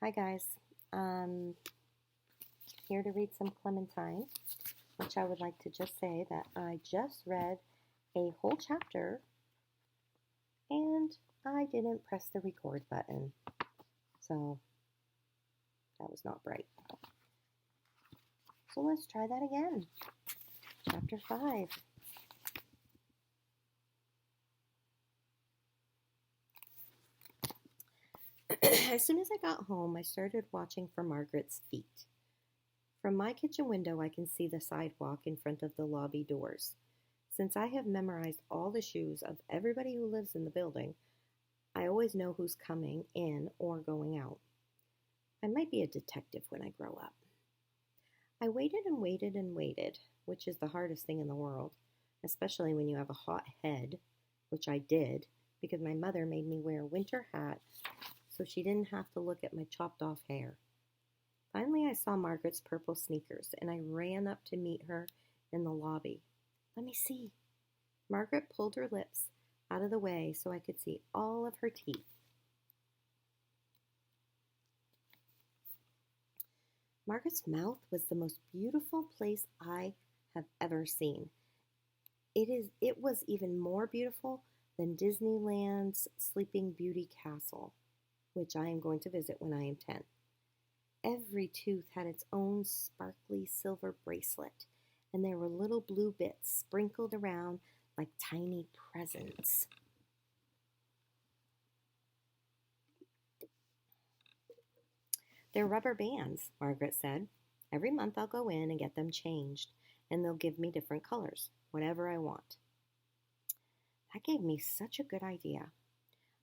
Hi guys, um, here to read some Clementine, which I would like to just say that I just read a whole chapter and I didn't press the record button, so that was not bright. So let's try that again. Chapter 5. As soon as I got home, I started watching for Margaret's feet. From my kitchen window, I can see the sidewalk in front of the lobby doors. Since I have memorized all the shoes of everybody who lives in the building, I always know who's coming in or going out. I might be a detective when I grow up. I waited and waited and waited, which is the hardest thing in the world, especially when you have a hot head, which I did, because my mother made me wear a winter hat so she didn't have to look at my chopped off hair. Finally, I saw Margaret's purple sneakers, and I ran up to meet her in the lobby. Let me see. Margaret pulled her lips out of the way so I could see all of her teeth. Margaret's mouth was the most beautiful place I have ever seen. It was even more beautiful than Disneyland's Sleeping Beauty Castle, which I am going to visit when I am 10. Every tooth had its own sparkly silver bracelet, and there were little blue bits sprinkled around like tiny presents. They're rubber bands, Margaret said. Every month I'll go in and get them changed, and they'll give me different colors, whatever I want. That gave me such a good idea.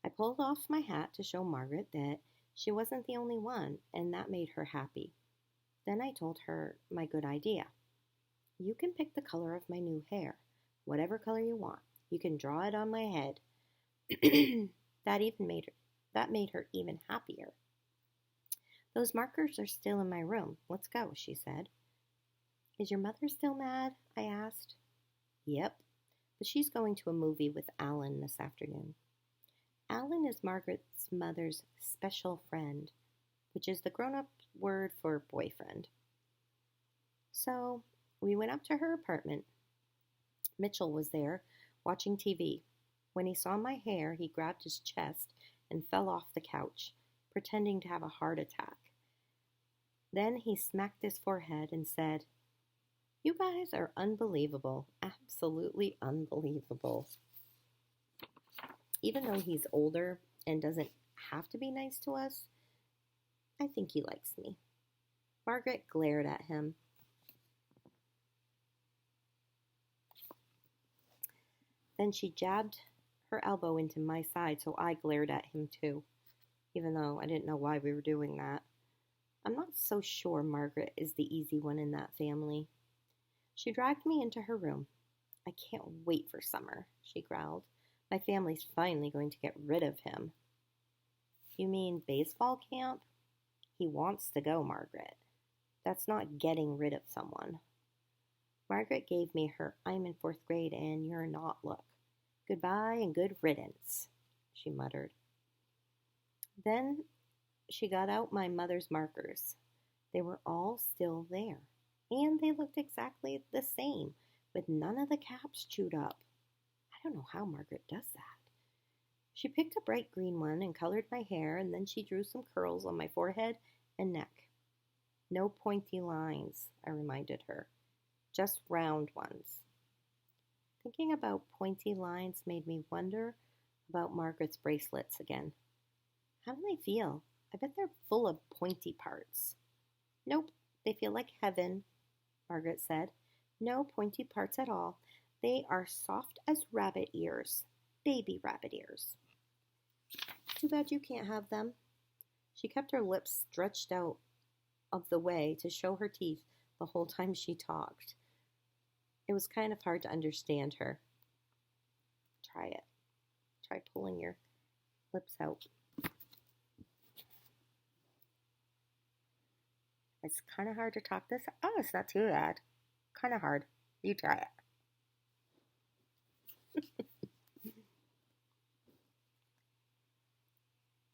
I pulled off my hat to show Margaret that she wasn't the only one, and that made her happy. Then I told her my good idea. You can pick the color of my new hair, whatever color you want. You can draw it on my head. That made her even happier. Those markers are still in my room. Let's go, she said. Is your mother still mad? I asked. Yep, but she's going to a movie with Alan this afternoon. Alan is Margaret's mother's special friend, which is the grown-up word for boyfriend. So we went up to her apartment. Mitchell was there, watching TV. When he saw my hair, he grabbed his chest and fell off the couch, pretending to have a heart attack. Then he smacked his forehead and said, You guys are unbelievable, absolutely unbelievable. Even though he's older and doesn't have to be nice to us, I think he likes me. Margaret glared at him. Then she jabbed her elbow into my side, so I glared at him too, even though I didn't know why we were doing that. I'm not so sure Margaret is the easy one in that family. She dragged me into her room. I can't wait for summer, she growled. My family's finally going to get rid of him. You mean baseball camp? He wants to go, Margaret. That's not getting rid of someone. Margaret gave me her I'm in 4th grade and you're not look. Goodbye and good riddance, she muttered. Then she got out my mother's markers. They were all still there, and they looked exactly the same, with none of the caps chewed up. I don't know how Margaret does that. She picked a bright green one and colored my hair, and then she drew some curls on my forehead and neck. No pointy lines, I reminded her. Just round ones. Thinking about pointy lines made me wonder about Margaret's bracelets again. How do they feel? I bet they're full of pointy parts. Nope, they feel like heaven, Margaret said. No pointy parts at all. They are soft as rabbit ears, baby rabbit ears. Too bad you can't have them. She kept her lips stretched out of the way to show her teeth the whole time she talked. It was kind of hard to understand her. Try it. Try pulling your lips out. It's kind of hard to talk this. Oh, it's not too bad. Kind of hard. You try it.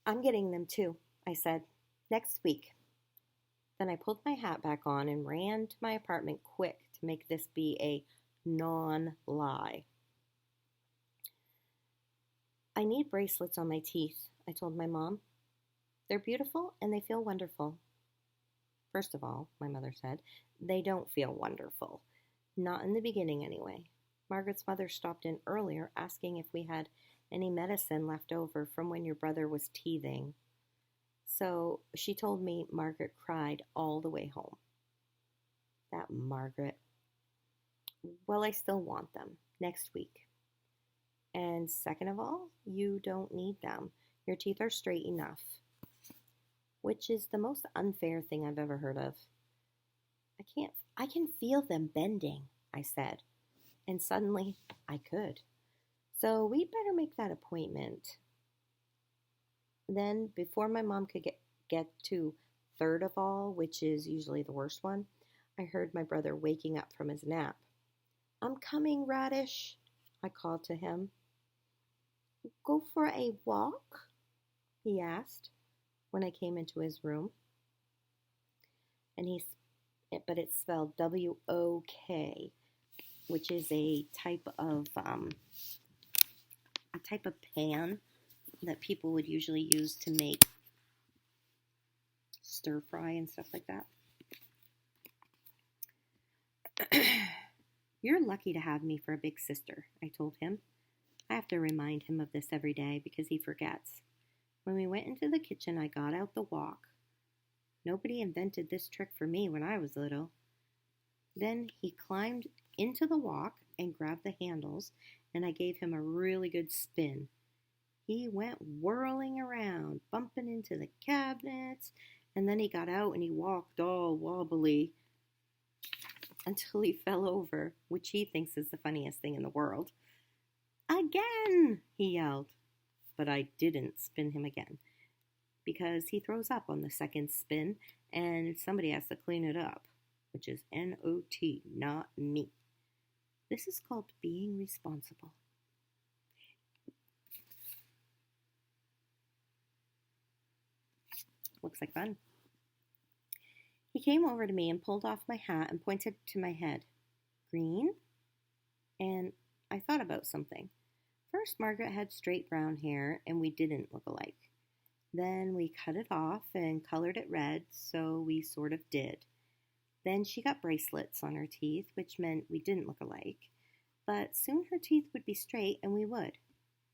I'm getting them too, I said. Next week. Then I pulled my hat back on and ran to my apartment quick to make this be a non-lie. I need bracelets on my teeth, I told my mom. They're beautiful and they feel wonderful. First of all, my mother said, they don't feel wonderful. Not in the beginning, anyway. Margaret's mother stopped in earlier asking if we had any medicine left over from when your brother was teething. So she told me Margaret cried all the way home. That Margaret. Well, I still want them next week. And second of all, you don't need them. Your teeth are straight enough. Which is the most unfair thing I've ever heard of. I can feel them bending, I said. And suddenly, I could. So we better make that appointment. Then, before my mom could get to third of all, which is usually the worst one, I heard my brother waking up from his nap. I'm coming, Radish, I called to him. Go for a walk? He asked when I came into his room. But it's spelled W-O-K, which is a type of pan that people would usually use to make stir fry and stuff like that. You're lucky to have me for a big sister, I told him. I have to remind him of this every day because he forgets. When we went into the kitchen, I got out the wok. Nobody invented this trick for me when I was little. Then he climbed into the wok and grabbed the handles, and I gave him a really good spin. He went whirling around, bumping into the cabinets, and then he got out and he walked all wobbly until he fell over, which he thinks is the funniest thing in the world. Again, he yelled. But I didn't spin him again because he throws up on the second spin and somebody has to clean it up, which is N-O-T, not me. This is called being responsible. Looks like fun. He came over to me and pulled off my hat and pointed to my head. Green? And I thought about something. First, Margaret had straight brown hair, and we didn't look alike. Then we cut it off and colored it red, so we sort of did. Then she got bracelets on her teeth, which meant we didn't look alike. But soon her teeth would be straight, and we would.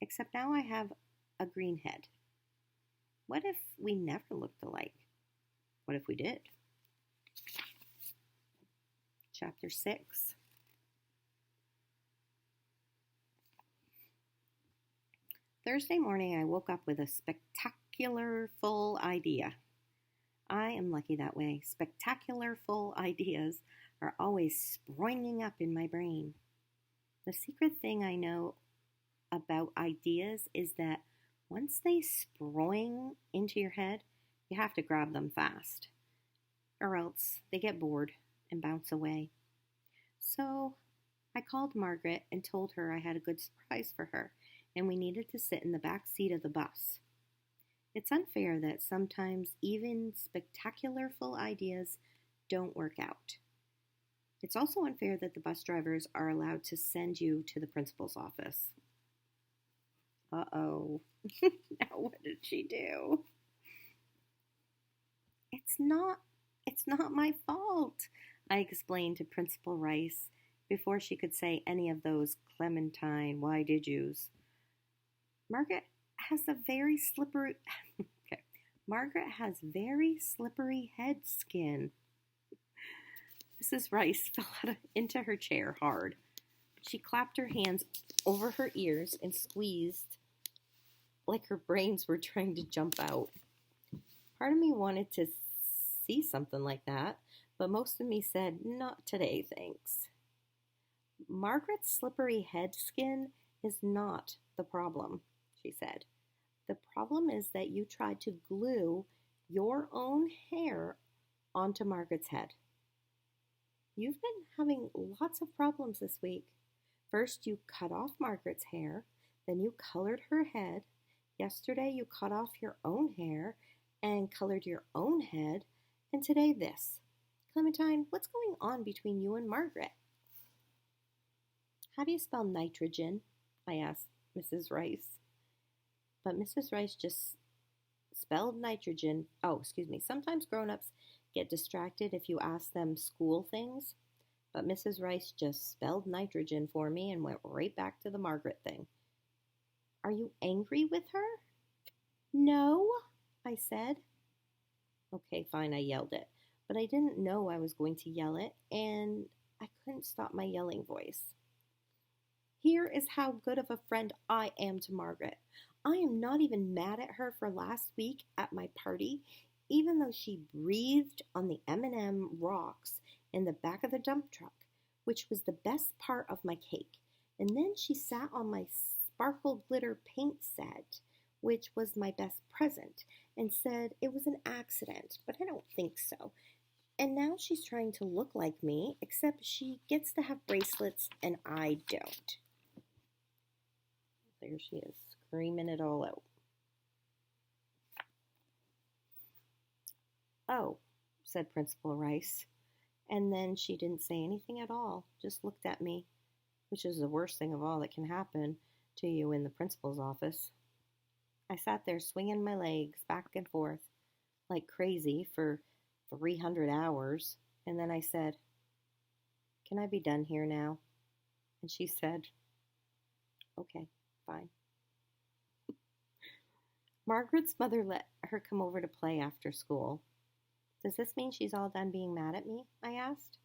Except now I have a green head. What if we never looked alike? What if we did? Chapter 6. Thursday morning, I woke up with a spectacular full idea. I am lucky that way. Spectacular full ideas are always springing up in my brain. The secret thing I know about ideas is that once they spring into your head, you have to grab them fast, or else they get bored and bounce away. So I called Margaret and told her I had a good surprise for her, and we needed to sit in the back seat of the bus. It's unfair that sometimes even spectacular full ideas don't work out. It's also unfair that the bus drivers are allowed to send you to the principal's office. Uh-oh. Now what did she do? It's not my fault, I explained to Principal Rice before she could say any of those Clementine why did yous. Margaret has very slippery head skin. Mrs. Rice fell into her chair hard. She clapped her hands over her ears and squeezed like her brains were trying to jump out. Part of me wanted to see something like that, but most of me said, not today, thanks. Margaret's slippery head skin is not the problem, she said. The problem is that you tried to glue your own hair onto Margaret's head. You've been having lots of problems this week. First, you cut off Margaret's hair, then you colored her head. Yesterday, you cut off your own hair, and colored your own head, and today this. Clementine, what's going on between you and Margaret? How do you spell nitrogen? I asked Mrs. Rice. But Mrs. Rice just spelled nitrogen. Oh, excuse me. Sometimes grown-ups get distracted if you ask them school things. But Mrs. Rice just spelled nitrogen for me and went right back to the Margaret thing. Are you angry with her? No, I said. Okay, fine, I yelled it. But I didn't know I was going to yell it, and I couldn't stop my yelling voice. Here is how good of a friend I am to Margaret. I am not even mad at her for last week at my party, even though she breathed on the M&M rocks in the back of the dump truck, which was the best part of my cake. And then she sat on my sparkle glitter paint set, which was my best present, and said it was an accident, but I don't think so. And now she's trying to look like me, except she gets to have bracelets and I don't. There she is, screaming it all out. Oh, said Principal Rice. And then she didn't say anything at all, just looked at me, which is the worst thing of all that can happen to you in the principal's office. I sat there swinging my legs back and forth like crazy for 300 hours, and then I said, "Can I be done here now?" And she said, "Okay, fine." Margaret's mother let her come over to play after school. Does this mean she's all done being mad at me? I asked.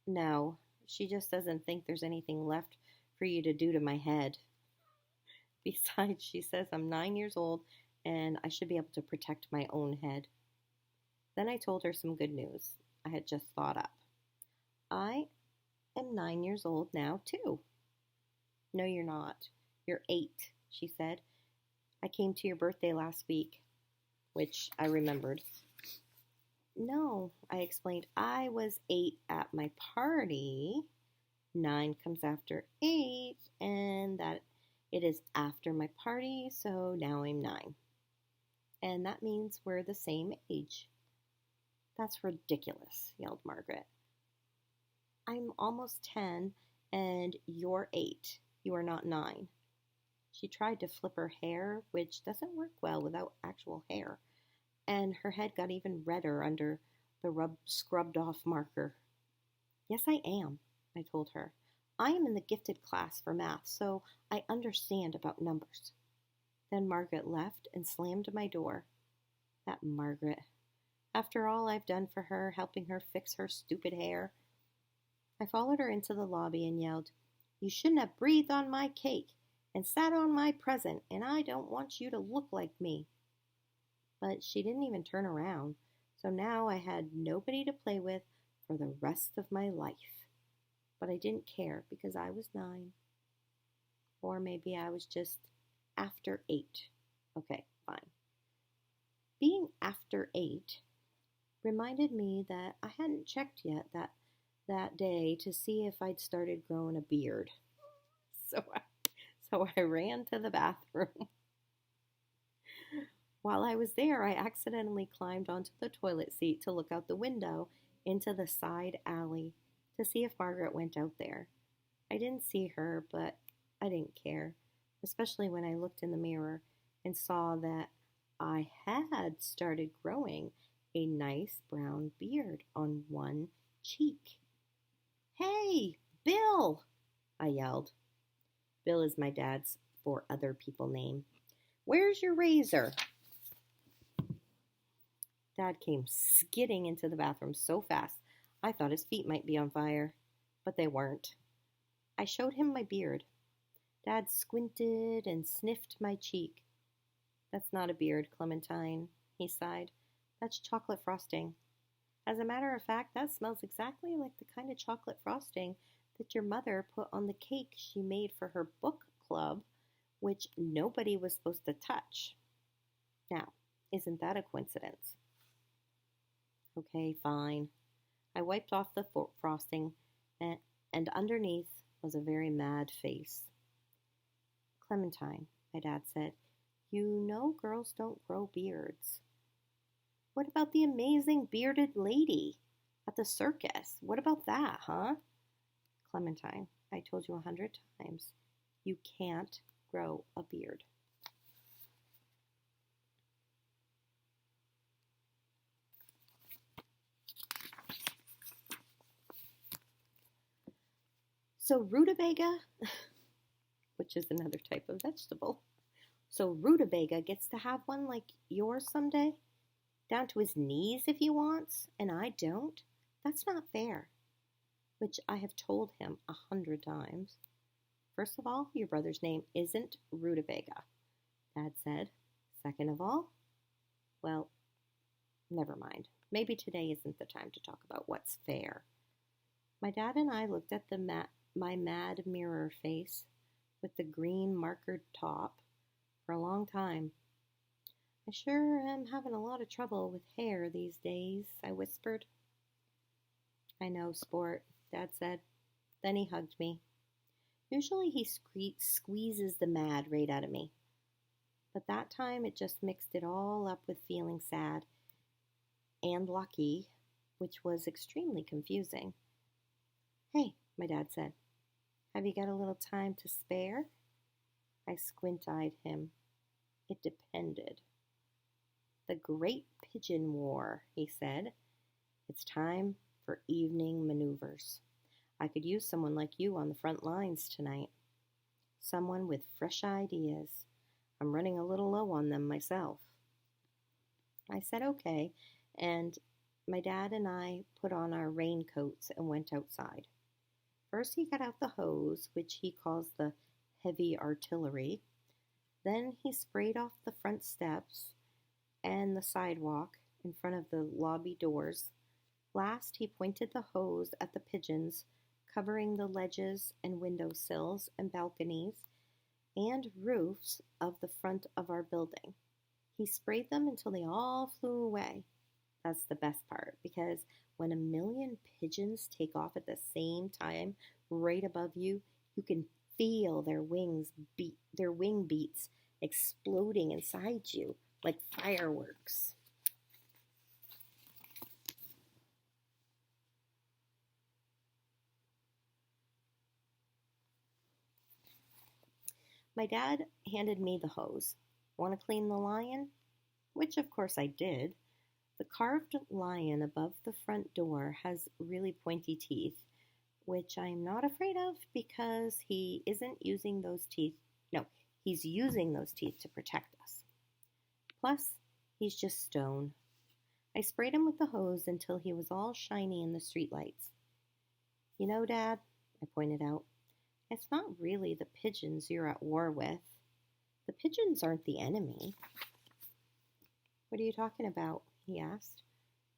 No, she just doesn't think there's anything left for you to do to my head. Besides, she says I'm 9 years old and I should be able to protect my own head. Then I told her some good news I had just thought up. I am 9 years old now, too. No, you're not. You're 8, she said. I came to your birthday last week, which I remembered. No, I explained, I was 8 at my party. 9 comes after 8, and that it is after my party, so now I'm 9. And that means we're the same age. That's ridiculous, yelled Margaret. I'm almost 10, and you're 8. You are not 9. She tried to flip her hair, which doesn't work well without actual hair, and her head got even redder under the scrubbed-off marker. Yes, I am, I told her. I am in the gifted class for math, so I understand about numbers. Then Margaret left and slammed my door. That Margaret. After all I've done for her, helping her fix her stupid hair. I followed her into the lobby and yelled, "You shouldn't have breathed on my cake and sat on my present, and I don't want you to look like me." But she didn't even turn around, so now I had nobody to play with for the rest of my life. But I didn't care because I was 9. Or maybe I was just after 8. Okay, fine. Being after 8 reminded me that I hadn't checked yet that day to see if I'd started growing a beard. So I ran to the bathroom. While I was there, I accidentally climbed onto the toilet seat to look out the window into the side alley to see if Margaret went out there. I didn't see her, but I didn't care, especially when I looked in the mirror and saw that I had started growing a nice brown beard on one cheek. "Hey, Bill!" I yelled. Bill is my dad's for other people name. "Where's your razor?" Dad came skidding into the bathroom so fast I thought his feet might be on fire, but they weren't. I showed him my beard. Dad squinted and sniffed my cheek. "That's not a beard, Clementine," he sighed. "That's chocolate frosting. As a matter of fact, that smells exactly like the kind of chocolate frosting that your mother put on the cake she made for her book club, which nobody was supposed to touch. Now, isn't that a coincidence?" Okay, fine. I wiped off the frosting, and underneath was a very mad face. "Clementine," my dad said, "you know girls don't grow beards." What about the amazing bearded lady at the circus? What about that, huh? Clementine, I told you 100 times, you can't grow a beard. So rutabaga, which is another type of vegetable, so rutabaga gets to have one like yours someday? Down to his knees if he wants, and I don't? That's not fair. Which I have told him 100 times. First of all, your brother's name isn't Rutabaga, Dad said. Second of all, well, never mind. Maybe today isn't the time to talk about what's fair. My dad and I looked at my mad mirror face with the green markered top for a long time. I sure am having a lot of trouble with hair these days, I whispered. I know, sport, Dad said. Then he hugged me. Usually he squeezes the mad right out of me. But that time it just mixed it all up with feeling sad and lucky, which was extremely confusing. Hey, my dad said, have you got a little time to spare? I squint-eyed him. It depended. The Great Pigeon War, he said. It's time for evening maneuvers. I could use someone like you on the front lines tonight. Someone with fresh ideas. I'm running a little low on them myself. I said okay, and my dad and I put on our raincoats and went outside. First he got out the hose, which he calls the heavy artillery. Then he sprayed off the front steps and the sidewalk in front of the lobby doors. Last, he pointed the hose at the pigeons, covering the ledges and window sills and balconies and roofs of the front of our building. He sprayed them until they all flew away. That's the best part, because when 1,000,000 pigeons take off at the same time right above you, you can feel their wing beats exploding inside you like fireworks. My dad handed me the hose. Want to clean the lion? Which of course I did. The carved lion above the front door has really pointy teeth, which I'm not afraid of because he isn't using those teeth. No, he's using those teeth to protect us. Plus, he's just stone. I sprayed him with the hose until he was all shiny in the streetlights. You know, Dad, I pointed out, it's not really the pigeons you're at war with. The pigeons aren't the enemy. What are you talking about? He asked.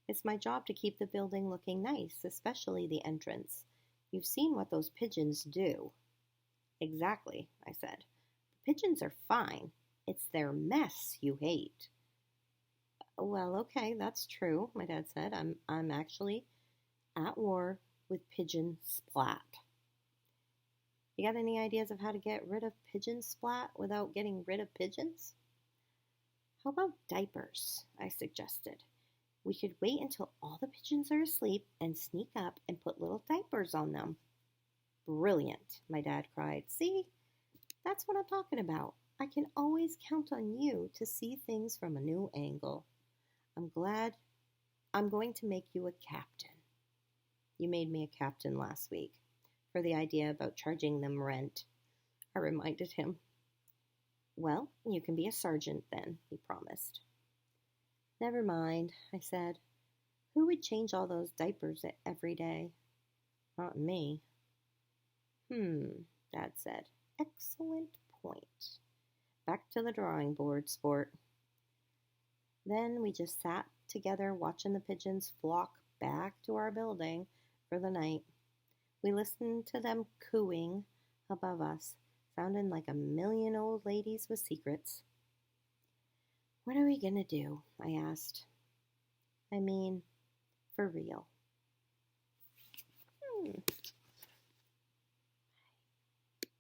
It's my job to keep the building looking nice, especially the entrance. You've seen what those pigeons do. Exactly, I said. The pigeons are fine. It's their mess you hate. Well, okay, that's true, my dad said. I'm actually at war with pigeon splat. You got any ideas of how to get rid of pigeon splat without getting rid of pigeons? How about diapers? I suggested. We could wait until all the pigeons are asleep and sneak up and put little diapers on them. Brilliant, my dad cried. See? That's what I'm talking about. I can always count on you to see things from a new angle. I'm glad I'm going to make you a captain. You made me a captain last week for the idea about charging them rent, I reminded him. Well, you can be a sergeant then, he promised. Never mind, I said. Who would change all those diapers every day? Not me. Dad said. Excellent point. Back to the drawing board, sport. Then we just sat together watching the pigeons flock back to our building for the night. We listened to them cooing above us, sounding like 1,000,000 old ladies with secrets. What are we going to do? I asked. I mean, for real.